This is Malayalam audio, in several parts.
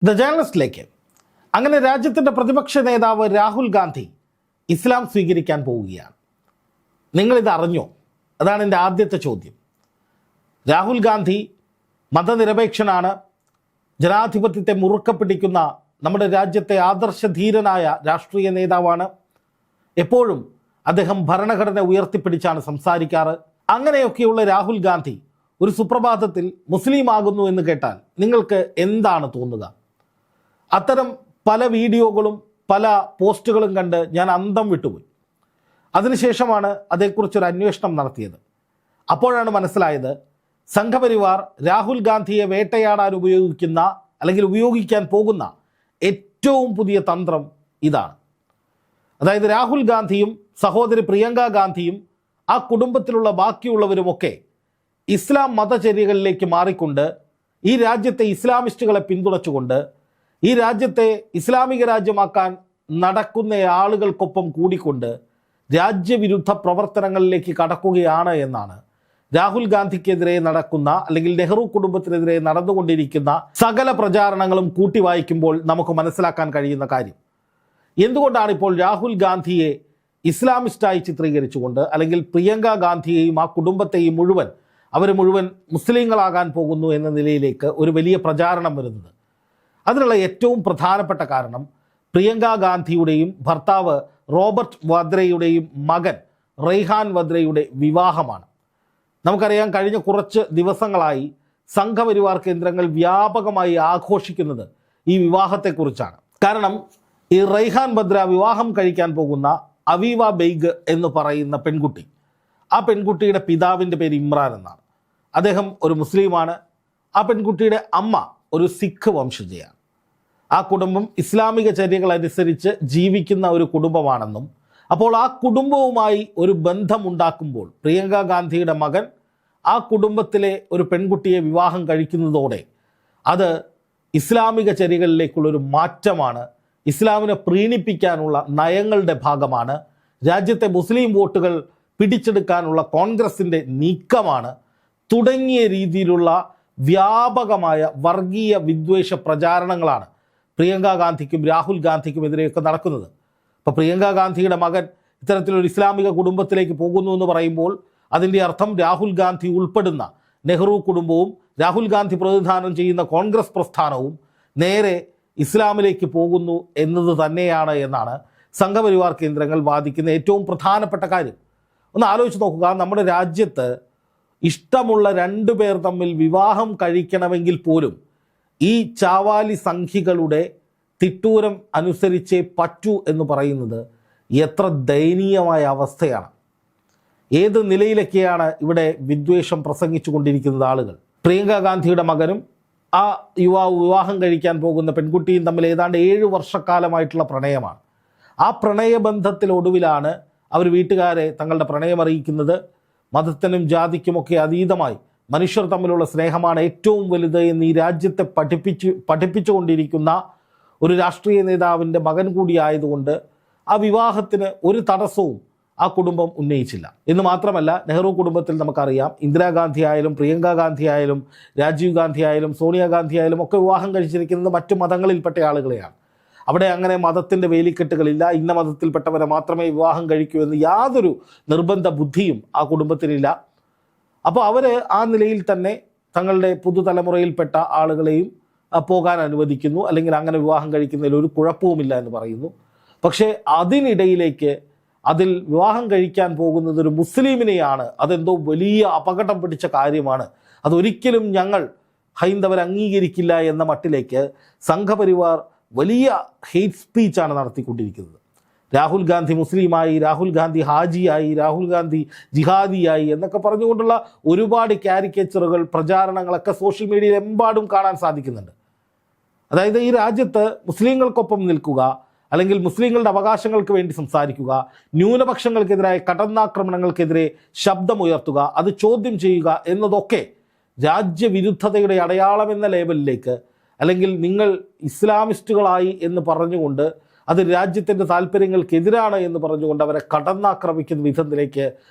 ദ ജേർണലിസ്റ്റിലേക്ക്. അങ്ങനെ രാജ്യത്തിൻ്റെ പ്രതിപക്ഷ നേതാവ് രാഹുൽ ഗാന്ധി ഇസ്ലാം സ്വീകരിക്കാൻ പോവുകയാണ്. നിങ്ങളിത് അറിഞ്ഞോ? അതാണ് എൻ്റെ ആദ്യത്തെ ചോദ്യം. രാഹുൽ ഗാന്ധി മതനിരപേക്ഷനാണ്, ജനാധിപത്യത്തെ മുറുക്കെ പിടിക്കുന്ന നമ്മുടെ രാജ്യത്തെ ആദർശധീരനായ രാഷ്ട്രീയ നേതാവാണ്. എപ്പോഴും അദ്ദേഹം ഭരണഘടന ഉയർത്തിപ്പിടിച്ചാണ് സംസാരിക്കാറ്. അങ്ങനെയൊക്കെയുള്ള രാഹുൽ ഗാന്ധി ഒരു സുപ്രഭാതത്തിൽ മുസ്ലിം ആകുന്നു എന്ന് കേട്ടാൽ നിങ്ങൾക്ക് എന്താണ് തോന്നുക? അത്തരം പല വീഡിയോകളും പല പോസ്റ്റുകളും കണ്ട് ഞാൻ അന്തം വിട്ടുപോയി. അതിനുശേഷമാണ് അതേക്കുറിച്ചൊരു അന്വേഷണം നടത്തിയത്. അപ്പോഴാണ് മനസ്സിലായത്, സംഘപരിവാർ രാഹുൽ ഗാന്ധിയെ വേട്ടയാടാൻ ഉപയോഗിക്കുന്ന അല്ലെങ്കിൽ ഉപയോഗിക്കാൻ പോകുന്ന ഏറ്റവും പുതിയ തന്ത്രം ഇതാണ്. അതായത് രാഹുൽ ഗാന്ധിയും സഹോദരി പ്രിയങ്ക ഗാന്ധിയും ആ കുടുംബത്തിലുള്ള ബാക്കിയുള്ളവരുമൊക്കെ ഇസ്ലാം മതചര്യകളിലേക്ക് മാറിക്കൊണ്ട് ഈ രാജ്യത്തെ ഇസ്ലാമിസ്റ്റുകളെ പിന്തുണച്ചുകൊണ്ട് ഈ രാജ്യത്തെ ഇസ്ലാമിക രാജ്യമാക്കാൻ നടക്കുന്ന ആളുകൾക്കൊപ്പം കൂടിക്കൊണ്ട് രാജ്യവിരുദ്ധ പ്രവർത്തനങ്ങളിലേക്ക് കടക്കുകയാണ് എന്നാണ് രാഹുൽ ഗാന്ധിക്കെതിരെ നടക്കുന്ന അല്ലെങ്കിൽ നെഹ്റു കുടുംബത്തിനെതിരെ നടന്നുകൊണ്ടിരിക്കുന്ന സകല പ്രചാരണങ്ങളും കൂട്ടി വായിക്കുമ്പോൾ നമുക്ക് മനസ്സിലാക്കാൻ കഴിയുന്ന കാര്യം. എന്തുകൊണ്ടാണ് ഇപ്പോൾ രാഹുൽ ഗാന്ധിയെ ഇസ്ലാമിസ്റ്റായി ചിത്രീകരിച്ചുകൊണ്ട് അല്ലെങ്കിൽ പ്രിയങ്ക ഗാന്ധിയെയും ആ കുടുംബത്തെയും അവർ മുഴുവൻ മുസ്ലിങ്ങളാകാൻ പോകുന്നു എന്ന നിലയിലേക്ക് ഒരു വലിയ പ്രചാരണം വരുന്നത്? അതിനുള്ള ഏറ്റവും പ്രധാനപ്പെട്ട കാരണം പ്രിയങ്ക ഗാന്ധിയുടെയും ഭർത്താവ് റോബർട്ട് വദ്രയുടെയും മകൻ റെയ്ഹാൻ വദ്രയുടെ വിവാഹമാണ്. നമുക്കറിയാം, കഴിഞ്ഞ കുറച്ച് ദിവസങ്ങളായി സംഘപരിവാർ കേന്ദ്രങ്ങൾ വ്യാപകമായി ആഘോഷിക്കുന്നത് ഈ വിവാഹത്തെക്കുറിച്ചാണ്. കാരണം ഈ റെയ്ഹാൻ വദ്ര വിവാഹം കഴിക്കാൻ പോകുന്ന അവീവ ബെയ്ഗ് എന്ന് പറയുന്ന പെൺകുട്ടി, ആ പെൺകുട്ടിയുടെ പിതാവിൻ്റെ പേര് ഇമ്രാൻ എന്നാണ്. അദ്ദേഹം ഒരു മുസ്ലിമാണ്. ആ പെൺകുട്ടിയുടെ അമ്മ ഒരു സിഖ് വംശജയാണ്. ആ കുടുംബം ഇസ്ലാമിക ചര്യകൾ അനുസരിച്ച് ജീവിക്കുന്ന ഒരു കുടുംബമാണെന്നും അപ്പോൾ ആ കുടുംബവുമായി ഒരു ബന്ധമുണ്ടാക്കുമ്പോൾ പ്രിയങ്ക ഗാന്ധിയുടെ മകൻ ആ കുടുംബത്തിലെ ഒരു പെൺകുട്ടിയെ വിവാഹം കഴിക്കുന്നതോടെ അത് ഇസ്ലാമിക ചര്യകളിലേക്കുള്ളൊരു മാറ്റമാണ്, ഇസ്ലാമിനെ പ്രീണിപ്പിക്കാനുള്ള നയങ്ങളുടെ ഭാഗമാണ്, രാജ്യത്തെ മുസ്ലിം വോട്ടുകൾ പിടിച്ചെടുക്കാനുള്ള കോൺഗ്രസിൻ്റെ നീക്കമാണ് തുടങ്ങിയ രീതിയിലുള്ള വ്യാപകമായ വർഗീയ വിദ്വേഷ പ്രചാരണങ്ങളാണ് പ്രിയങ്ക ഗാന്ധിക്കും രാഹുൽ ഗാന്ധിക്കും എതിരെയൊക്കെ നടക്കുന്നത്. ഇപ്പോൾ പ്രിയങ്ക ഗാന്ധിയുടെ മകൻ ഇത്തരത്തിലൊരു ഇസ്ലാമിക കുടുംബത്തിലേക്ക് പോകുന്നു എന്ന് പറയുമ്പോൾ അതിൻ്റെ അർത്ഥം രാഹുൽ ഗാന്ധി ഉൾപ്പെടുന്ന നെഹ്റു കുടുംബവും രാഹുൽ ഗാന്ധി പ്രതിനിധാനം ചെയ്യുന്ന കോൺഗ്രസ് പ്രസ്ഥാനവും നേരെ ഇസ്ലാമിലേക്ക് പോകുന്നു എന്നത് തന്നെയാണ് എന്നാണ് സംഘപരിവാർ കേന്ദ്രങ്ങൾ വാദിക്കുന്ന ഏറ്റവും പ്രധാനപ്പെട്ട കാര്യം. ഒന്ന് ആലോചിച്ച് നോക്കുക, നമ്മുടെ രാജ്യത്ത് ഇഷ്ടമുള്ള രണ്ടു പേർ തമ്മിൽ വിവാഹം കഴിക്കണമെങ്കിൽ പോലും ഈ ചാവാലി സംഖ്യകളുടെ തിട്ടൂരം അനുസരിച്ചേ പറ്റൂ എന്ന് പറയുന്നത് എത്ര ദയനീയമായ അവസ്ഥയാണ്. ഏത് നിലയിലൊക്കെയാണ് ഇവിടെ വിദ്വേഷം പ്രസംഗിച്ചു കൊണ്ടിരിക്കുന്നത് ആളുകൾ. പ്രിയങ്ക ഗാന്ധിയുടെ മകനും ആ യുവാവ് വിവാഹം കഴിക്കാൻ പോകുന്ന പെൺകുട്ടിയും തമ്മിൽ ഏതാണ്ട് 7 വർഷക്കാലമായിട്ടുള്ള പ്രണയമാണ്. ആ പ്രണയബന്ധത്തിലൊടുവിലാണ് അവർ വീട്ടുകാരെ തങ്ങളുടെ പ്രണയം അറിയിക്കുന്നത്. മതത്തിനും ജാതിക്കുമൊക്കെ അതീതമായി മനുഷ്യർ തമ്മിലുള്ള സ്നേഹമാണ് ഏറ്റവും വലുത് എന്ന് ഈ രാജ്യത്തെ പഠിപ്പിച്ചുകൊണ്ടിരിക്കുന്ന ഒരു രാഷ്ട്രീയ നേതാവിൻ്റെ മകൻ കൂടിയായതുകൊണ്ട് ആ വിവാഹത്തിന് ഒരു തടസ്സവും ആ കുടുംബം ഉന്നയിച്ചില്ല. എന്ന് മാത്രമല്ല, നെഹ്റു കുടുംബത്തിൽ നമുക്കറിയാം, ഇന്ദിരാഗാന്ധി ആയാലും പ്രിയങ്ക ഗാന്ധി ആയാലും രാജീവ് ഗാന്ധി ആയാലും സോണിയാഗാന്ധി ആയാലും ഒക്കെ വിവാഹം കഴിച്ചിരിക്കുന്നത് മറ്റു മതങ്ങളിൽപ്പെട്ട ആളുകളെയാണ്. അവിടെ അങ്ങനെ മതത്തിൻ്റെ വേലിക്കെട്ടുകളില്ല, ഇന്ന മതത്തിൽപ്പെട്ടവരെ മാത്രമേ വിവാഹം കഴിക്കൂ എന്ന് യാതൊരു നിർബന്ധ ബുദ്ധിയും ആ കുടുംബത്തിനില്ല. അപ്പോൾ അവർ ആ നിലയിൽ തന്നെ തങ്ങളുടെ പുതുതലമുറയിൽപ്പെട്ട ആളുകളെയും പോകാൻ അനുവദിക്കുന്നു, അല്ലെങ്കിൽ അങ്ങനെ വിവാഹം കഴിക്കുന്നതിൽ ഒരു കുഴപ്പവുമില്ല എന്ന് പറയുന്നു. പക്ഷേ അതിനിടയിലേക്ക് അതിൽ വിവാഹം കഴിക്കാൻ പോകുന്നത് ഒരു മുസ്ലിമിനെയാണ്, അതെന്തോ വലിയ അപകടം പിടിച്ച കാര്യമാണ്, അതൊരിക്കലും ഞങ്ങൾ ഹൈന്ദവർ അംഗീകരിക്കില്ല എന്ന മട്ടിലേക്ക് സംഘപരിവാർ വലിയ ഹെയ്റ്റ് സ്പീച്ചാണ് നടത്തിക്കൊണ്ടിരിക്കുന്നത്. രാഹുൽ ഗാന്ധി മുസ്ലിമായി, രാഹുൽ ഗാന്ധി ഹാജിയായി, രാഹുൽ ഗാന്ധി ജിഹാദിയായി എന്നൊക്കെ പറഞ്ഞുകൊണ്ടുള്ള ഒരുപാട് കാരിക്കേച്ചറുകൾ പ്രചാരണങ്ങളൊക്കെ സോഷ്യൽ മീഡിയയിൽ എമ്പാടും കാണാൻ സാധിക്കുന്നുണ്ട്. അതായത് ഈ രാജ്യത്ത് മുസ്ലിങ്ങൾക്കൊപ്പം നിൽക്കുക, അല്ലെങ്കിൽ മുസ്ലിങ്ങളുടെ അവകാശങ്ങൾക്ക് വേണ്ടി സംസാരിക്കുക, ന്യൂനപക്ഷങ്ങൾക്കെതിരായ കടന്നാക്രമണങ്ങൾക്കെതിരെ ശബ്ദമുയർത്തുക, അത് ചോദ്യം ചെയ്യുക എന്നതൊക്കെ രാജ്യവിരുദ്ധതയുടെ അടയാളം എന്ന ലേബലിലേക്ക്, അല്ലെങ്കിൽ നിങ്ങൾ ഇസ്ലാമിസ്റ്റുകളായി എന്ന് പറഞ്ഞുകൊണ്ട് അത് രാജ്യത്തിൻ്റെ താല്പര്യങ്ങൾക്കെതിരാണ് എന്ന് പറഞ്ഞുകൊണ്ട് അവരെ കടന്നാക്രമിക്കുന്ന വിധത്തിലേക്ക്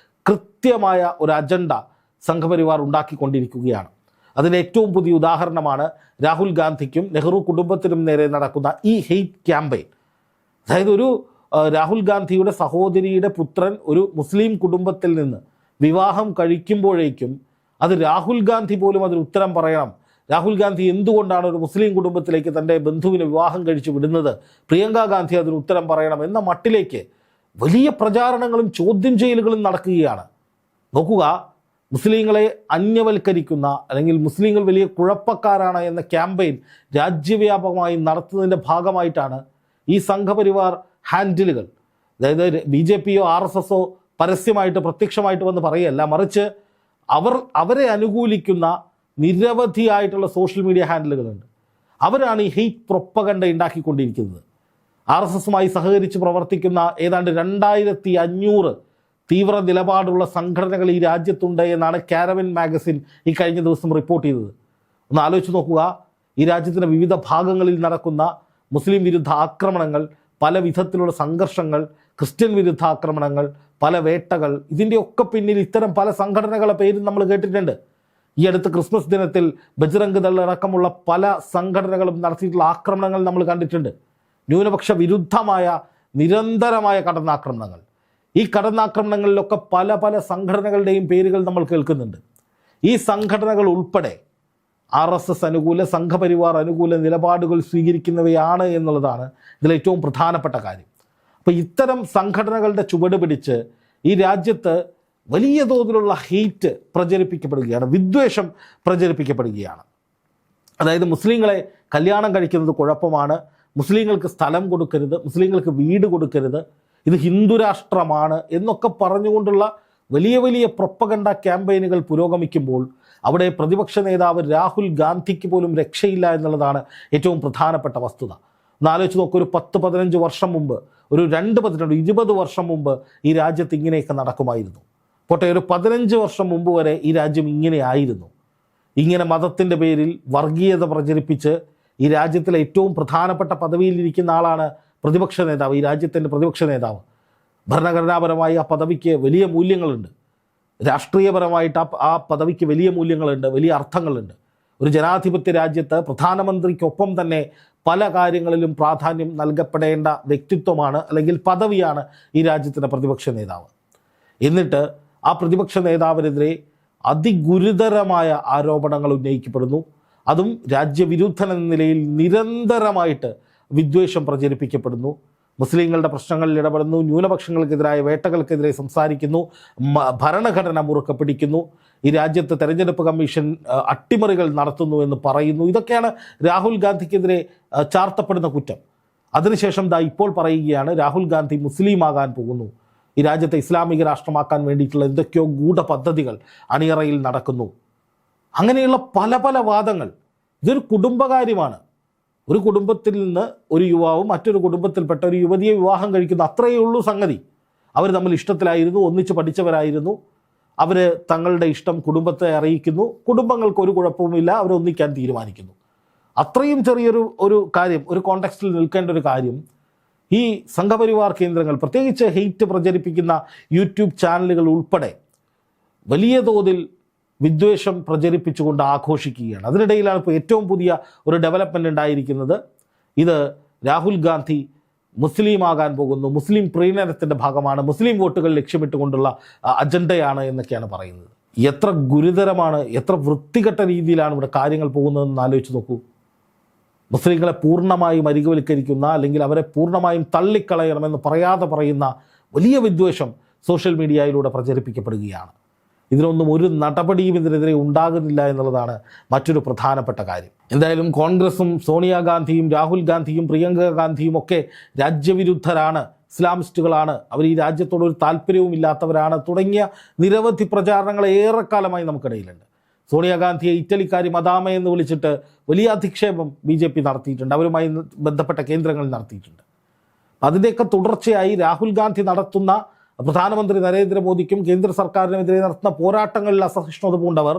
കൃത്യമായ ഒരു അജണ്ട സംഘപരിവാർ ഉണ്ടാക്കിക്കൊണ്ടിരിക്കുകയാണ്. അതിന് ഏറ്റവും പുതിയ ഉദാഹരണമാണ് രാഹുൽ ഗാന്ധിക്കും നെഹ്റു കുടുംബത്തിനും നേരെ നടക്കുന്ന ഈ ഹെയ്റ്റ് ക്യാമ്പയിൻ. അതായത് രാഹുൽ ഗാന്ധിയുടെ സഹോദരിയുടെ പുത്രൻ ഒരു മുസ്ലിം കുടുംബത്തിൽ നിന്ന് വിവാഹം കഴിക്കുമ്പോഴേക്കും അത് രാഹുൽ ഗാന്ധി പോലും അതിന് ഉത്തരം പറയണം. രാഹുൽ ഗാന്ധി എന്തുകൊണ്ടാണ് ഒരു മുസ്ലിം കുടുംബത്തിലേക്ക് തൻ്റെ ബന്ധുവിനെ വിവാഹം കഴിച്ചു വിടുന്നത്, പ്രിയങ്ക ഗാന്ധി അതിന് ഉത്തരം പറയണം എന്ന മട്ടിലേക്ക് വലിയ പ്രചാരണങ്ങളും ചോദ്യം ചെയ്യലുകളും നടക്കുകയാണ്. നോക്കുക, മുസ്ലിങ്ങളെ അന്യവൽക്കരിക്കുന്ന അല്ലെങ്കിൽ മുസ്ലിങ്ങൾ വലിയ കുഴപ്പക്കാരാണ് എന്ന ക്യാമ്പയിൻ രാജ്യവ്യാപകമായി നടത്തുന്നതിൻ്റെ ഭാഗമായിട്ടാണ് ഈ സംഘപരിവാർ ഹാൻഡിലുകൾ, അതായത് BJPയോ RSSോ പരസ്യമായിട്ട് പ്രത്യക്ഷമായിട്ട് വന്ന് പറയുകയല്ല, മറിച്ച് അവരെ അനുകൂലിക്കുന്ന നിരവധിയായിട്ടുള്ള സോഷ്യൽ മീഡിയ ഹാൻഡിലുകളുണ്ട്. അവരാണ് ഈ ഹെയ്റ്റ് പ്രൊപ്പഗണ്ട ഉണ്ടാക്കിക്കൊണ്ടിരിക്കുന്നത്. RSSുമായി സഹകരിച്ച് പ്രവർത്തിക്കുന്ന ഏതാണ്ട് 2500 തീവ്ര നിലപാടുള്ള സംഘടനകൾ ഈ രാജ്യത്തുണ്ട് എന്നാണ് കാരവൻ മാഗസിൻ ഈ കഴിഞ്ഞ ദിവസം റിപ്പോർട്ട് ചെയ്തത്. ഒന്ന് ആലോചിച്ച് നോക്കുക, ഈ രാജ്യത്തിൻ്റെ വിവിധ ഭാഗങ്ങളിൽ നടക്കുന്ന മുസ്ലിം വിരുദ്ധ ആക്രമണങ്ങൾ, പല വിധത്തിലുള്ള സംഘർഷങ്ങൾ, ക്രിസ്ത്യൻ വിരുദ്ധ ആക്രമണങ്ങൾ, പല വേട്ടകൾ, ഇതിൻ്റെയൊക്കെ പിന്നിൽ ഇത്തരം പല സംഘടനകളുടെ പേരും നമ്മൾ കേട്ടിട്ടുണ്ട്. ഈ അടുത്ത് ക്രിസ്മസ് ദിനത്തിൽ ബജ്റംഗ് ദൾ അടക്കമുള്ള പല സംഘടനകളും നടത്തിയിട്ടുള്ള ആക്രമണങ്ങൾ നമ്മൾ കണ്ടിട്ടുണ്ട്. ന്യൂനപക്ഷ വിരുദ്ധമായ നിരന്തരമായ കടന്നാക്രമണങ്ങൾ. ഈ കടന്നാക്രമണങ്ങളിലൊക്കെ പല പല സംഘടനകളുടെയും പേരുകൾ നമ്മൾ കേൾക്കുന്നുണ്ട്. ഈ സംഘടനകൾ ഉൾപ്പെടെ RSS അനുകൂല, സംഘപരിവാർ അനുകൂല നിലപാടുകൾ സ്വീകരിക്കുന്നവയാണ് എന്നുള്ളതാണ് ഇതിലേറ്റവും പ്രധാനപ്പെട്ട കാര്യം. അപ്പോൾ ഇത്തരം സംഘടനകളുടെ ചുവട് പിടിച്ച് ഈ രാജ്യത്ത് വലിയ തോതിലുള്ള ഹെയ്റ്റ് പ്രചരിപ്പിക്കപ്പെടുകയാണ്, വിദ്വേഷം പ്രചരിപ്പിക്കപ്പെടുകയാണ്. അതായത് മുസ്ലിങ്ങളെ കല്യാണം കഴിക്കുന്നത് കുഴപ്പമാണ്, മുസ്ലിങ്ങൾക്ക് സ്ഥലം കൊടുക്കരുത്, മുസ്ലിങ്ങൾക്ക് വീട് കൊടുക്കരുത്, ഇത് ഹിന്ദു രാഷ്ട്രമാണ് എന്നൊക്കെ പറഞ്ഞുകൊണ്ടുള്ള വലിയ വലിയ പ്രൊപ്പഗണ്ട ക്യാമ്പയിനുകൾ പുരോഗമിക്കുമ്പോൾ അവിടെ പ്രതിപക്ഷ നേതാവ് രാഹുൽ ഗാന്ധിക്ക് പോലും രക്ഷയില്ല എന്നുള്ളതാണ് ഏറ്റവും പ്രധാനപ്പെട്ട വസ്തുത. ഒന്ന് ആലോചിച്ച് നോക്കൂ, ഒരു 10-15 വർഷം മുമ്പ്, ഒരു 20 വർഷം മുമ്പ് ഈ രാജ്യത്ത് ഇങ്ങനെയൊക്കെ നടക്കുമായിരുന്നു. പോട്ടെ, ഒരു 15 വർഷം മുമ്പ് വരെ ഈ രാജ്യം ഇങ്ങനെ ആയിരുന്നു. ഇങ്ങനെ മതത്തിൻ്റെ പേരിൽ വർഗീയത പ്രചരിപ്പിച്ച് ഈ രാജ്യത്തിലെ ഏറ്റവും പ്രധാനപ്പെട്ട പദവിയിലിരിക്കുന്ന ആളാണ് പ്രതിപക്ഷ നേതാവ്, ഈ രാജ്യത്തിൻ്റെ പ്രതിപക്ഷ നേതാവ്. ഭരണഘടനാപരമായി ആ പദവിക്ക് വലിയ മൂല്യങ്ങളുണ്ട്, രാഷ്ട്രീയപരമായിട്ട് ആ പദവിക്ക് വലിയ മൂല്യങ്ങളുണ്ട്, വലിയ അർത്ഥങ്ങളുണ്ട്. ഒരു ജനാധിപത്യ രാജ്യത്ത് പ്രധാനമന്ത്രിക്കൊപ്പം തന്നെ പല കാര്യങ്ങളിലും പ്രാധാന്യം നൽകപ്പെടേണ്ട വ്യക്തിത്വമാണ് അല്ലെങ്കിൽ പദവിയാണ് ഈ രാജ്യത്തിൻ്റെ പ്രതിപക്ഷ നേതാവ്. എന്നിട്ട് ആ പ്രതിപക്ഷ നേതാവിനെതിരെ അതിഗുരുതരമായ ആരോപണങ്ങൾ ഉന്നയിക്കപ്പെടുന്നു. അതും രാജ്യവിരുദ്ധൻ എന്ന നിലയിൽ നിരന്തരമായിട്ട് വിദ്വേഷം പ്രചരിപ്പിക്കപ്പെടുന്നു. മുസ്ലിങ്ങളുടെ പ്രശ്നങ്ങളിൽ ഇടപെടുന്നു, ന്യൂനപക്ഷങ്ങൾക്കെതിരായ വേട്ടകൾക്കെതിരെ സംസാരിക്കുന്നു, ഭരണഘടന മുറുക്കെ പിടിക്കുന്നു, ഈ രാജ്യത്ത് തെരഞ്ഞെടുപ്പ് കമ്മീഷൻ അട്ടിമറികൾ നടത്തുന്നു എന്ന് പറയുന്നു. ഇതൊക്കെയാണ് രാഹുൽ ഗാന്ധിക്കെതിരെ ചാർത്തപ്പെടുന്ന കുറ്റം. അതിനുശേഷം ഇപ്പോൾ പറയുകയാണ് രാഹുൽ ഗാന്ധി മുസ്ലിമാകാൻ പോകുന്നു, ഈ രാജ്യത്തെ ഇസ്ലാമിക രാഷ്ട്രമാക്കാൻ വേണ്ടിയിട്ടുള്ള എന്തൊക്കെയോ ഗൂഢപദ്ധതികൾ അണിയറയിൽ നടക്കുന്നു. അങ്ങനെയുള്ള പല പല വാദങ്ങൾ. ഇതൊരു കുടുംബകാര്യമാണ്. ഒരു കുടുംബത്തിൽ നിന്ന് ഒരു യുവാവും മറ്റൊരു കുടുംബത്തിൽപ്പെട്ട ഒരു യുവതിയെ വിവാഹം കഴിക്കുന്നു, അത്രയേ ഉള്ളൂ സംഗതി. അവർ തമ്മിൽ ഇഷ്ടത്തിലായിരുന്നു, ഒന്നിച്ച് പഠിച്ചവരായിരുന്നു, അവർ തങ്ങളുടെ ഇഷ്ടം കുടുംബത്തെ അറിയിക്കുന്നു, കുടുംബങ്ങൾക്ക് ഒരു കുഴപ്പവുമില്ല, അവരൊന്നിക്കാൻ തീരുമാനിക്കുന്നു. അത്രയും ചെറിയൊരു കാര്യം, ഒരു കോണ്ടെക്സ്റ്റിൽ നിൽക്കേണ്ട ഒരു കാര്യം ഈ സംഘപരിവാർ കേന്ദ്രങ്ങൾ, പ്രത്യേകിച്ച് ഹെയ്റ്റ് പ്രചരിപ്പിക്കുന്ന യൂട്യൂബ് ചാനലുകൾ ഉൾപ്പെടെ വലിയ തോതിൽ വിദ്വേഷം പ്രചരിപ്പിച്ചുകൊണ്ട് ആഘോഷിക്കുകയാണ്. അതിനിടയിലാണ് ഇപ്പോൾ ഏറ്റവും പുതിയ ഒരു ഡെവലപ്മെൻ്റ് ഉണ്ടായിരിക്കുന്നത്. ഇത് രാഹുൽ ഗാന്ധി മുസ്ലിമാകാൻ പോകുന്നു, മുസ്ലിം പ്രീണനത്തിൻ്റെ ഭാഗമാണ്, മുസ്ലിം വോട്ടുകൾ ലക്ഷ്യമിട്ടുകൊണ്ടുള്ള അജണ്ടയാണ് എന്നൊക്കെയാണ് പറയുന്നത്. എത്ര ഗുരുതരമാണ്, എത്ര വൃത്തികെട്ട രീതിയിലാണ് ഇവിടെ കാര്യങ്ങൾ പോകുന്നതെന്ന് ആലോചിച്ച് നോക്കൂ. മുസ്ലിങ്ങളെ പൂർണ്ണമായും അരികുവൽക്കരിക്കുന്ന അല്ലെങ്കിൽ അവരെ പൂർണ്ണമായും തള്ളിക്കളയണമെന്ന് പറയാതെ പറയുന്ന വലിയ വിദ്വേഷം സോഷ്യൽ മീഡിയയിലൂടെ പ്രചരിപ്പിക്കപ്പെടുകയാണ്. ഇതിനൊന്നും ഒരു നടപടിയും ഇതിനെതിരെ ഉണ്ടാകുന്നില്ല എന്നുള്ളതാണ് മറ്റൊരു പ്രധാനപ്പെട്ട കാര്യം. എന്തായാലും കോൺഗ്രസും സോണിയാഗാന്ധിയും രാഹുൽ ഗാന്ധിയും പ്രിയങ്ക ഗാന്ധിയും ഒക്കെ രാജ്യവിരുദ്ധരാണ്, ഇസ്ലാമിസ്റ്റുകളാണ്, അവർ ഈ രാജ്യത്തോടൊരു താല്പര്യവും ഇല്ലാത്തവരാണ് തുടങ്ങിയ നിരവധി പ്രചാരണങ്ങൾ ഏറെക്കാലമായി നമുക്കിടയിലുണ്ട്. സോണിയാഗാന്ധിയെ ഇറ്റലിക്കാരി മദാമ എന്ന് വിളിച്ചിട്ട് വലിയ അധിക്ഷേപം BJP നടത്തിയിട്ടുണ്ട്, അവരുമായി ബന്ധപ്പെട്ട കേന്ദ്രങ്ങളിൽ നടത്തിയിട്ടുണ്ട്. അതിൻ്റെയൊക്കെ തുടർച്ചയായി രാഹുൽ ഗാന്ധി നടത്തുന്ന, പ്രധാനമന്ത്രി നരേന്ദ്രമോദിക്കും കേന്ദ്ര സർക്കാരിനുമെതിരെ നടത്തുന്ന പോരാട്ടങ്ങളിൽ അസഹിഷ്ണുത പൂണ്ടവർ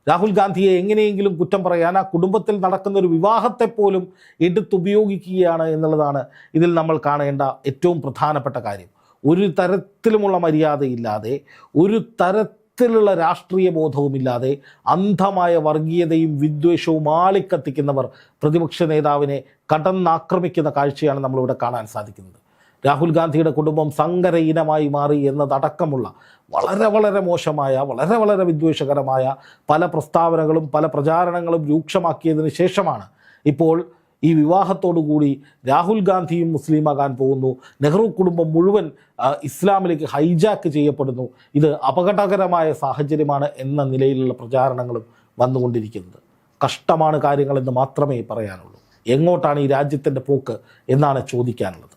രാഹുൽ ഗാന്ധിയെ എങ്ങനെയെങ്കിലും കുറ്റം പറയാൻ ആ കുടുംബത്തിൽ നടക്കുന്ന ഒരു വിവാഹത്തെ പോലും എടുത്തുപയോഗിക്കുകയാണ് എന്നുള്ളതാണ് ഇതിൽ നമ്മൾ കാണേണ്ട ഏറ്റവും പ്രധാനപ്പെട്ട കാര്യം. ഒരു തരത്തിലുമുള്ള മര്യാദയില്ലാതെ, ഒരു തരത്തിലുമുള്ള തരത്തിലുള്ള രാഷ്ട്രീയ ബോധവുമില്ലാതെ അന്ധമായ വർഗീയതയും വിദ്വേഷവും ആളിക്കത്തിക്കുന്നവർ പ്രതിപക്ഷ നേതാവിനെ കടന്നാക്രമിക്കുന്ന കാഴ്ചയാണ് നമ്മളിവിടെ കാണാൻ സാധിക്കുന്നത്. രാഹുൽ ഗാന്ധിയുടെ കുടുംബം സങ്കര ഇനമായി മാറി എന്നതടക്കമുള്ള വളരെ വളരെ മോശമായ, വളരെ വളരെ വിദ്വേഷകരമായ പല പ്രസ്താവനകളും പല പ്രചാരണങ്ങളും രൂക്ഷമാക്കിയതിന് ശേഷമാണ് ഇപ്പോൾ ഈ വിവാഹത്തോടുകൂടി രാഹുൽ ഗാന്ധിയും മുസ്ലിമാകാൻ പോകുന്നു, നെഹ്റു കുടുംബം മുഴുവൻ ഇസ്ലാമിലേക്ക് ഹൈജാക്ക് ചെയ്യപ്പെടുന്നു, ഇത് അപകടകരമായ സാഹചര്യമാണ് എന്ന നിലയിലുള്ള പ്രചാരണങ്ങളും വന്നുകൊണ്ടിരിക്കുന്നത്. കഷ്ടമാണ് കാര്യങ്ങളെന്ന് മാത്രമേ പറയാനുള്ളൂ. എങ്ങോട്ടാണ് ഈ രാജ്യത്തിൻ്റെ പോക്ക് എന്നാണ് ചോദിക്കാനുള്ളത്.